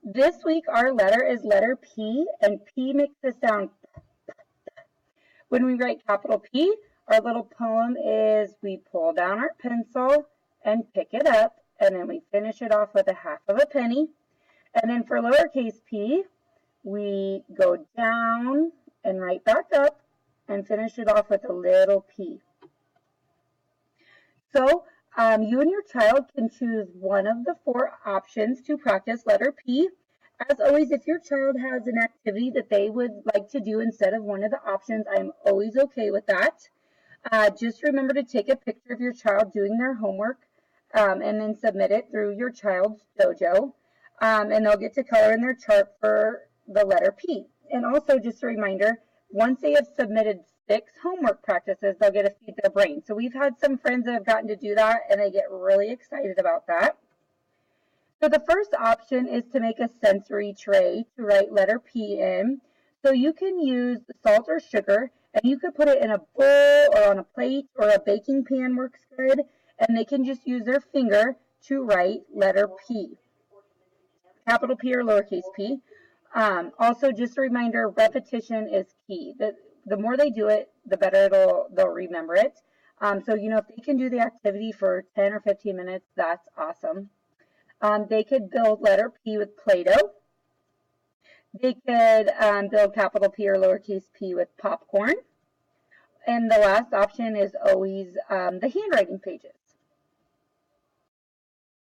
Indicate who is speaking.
Speaker 1: This week our letter is letter P, and P makes the sound when we write capital P. Our little poem is we pull down our pencil and pick it up, and then we finish it off with a half of a penny. And then for lowercase p, we go down and right back up and finish it off with a little p. So you and your child can choose one of the 4 options to practice letter P. As always, if your child has an activity that they would like to do instead of one of the options, I'm always okay with that. Just remember to take a picture of your child doing their homework and then submit it through your child's dojo. And they'll get to color in their chart for the letter P. And also just a reminder, once they have submitted 6 homework practices, they'll get to feed their brain. So we've had some friends that have gotten to do that, and they get really excited about that. So the first option is to make a sensory tray to write letter P in. So you can use salt or sugar, and you could put it in a bowl or on a plate, or a baking pan works good, and they can just use their finger to write letter P. Capital P or lowercase p. Also, just a reminder, repetition is key. The more they do it, the better they'll remember it. So, if they can do the activity for 10 or 15 minutes, that's awesome. They could build letter P with Play-Doh. They could build capital P or lowercase p with popcorn. And the last option is always the handwriting pages.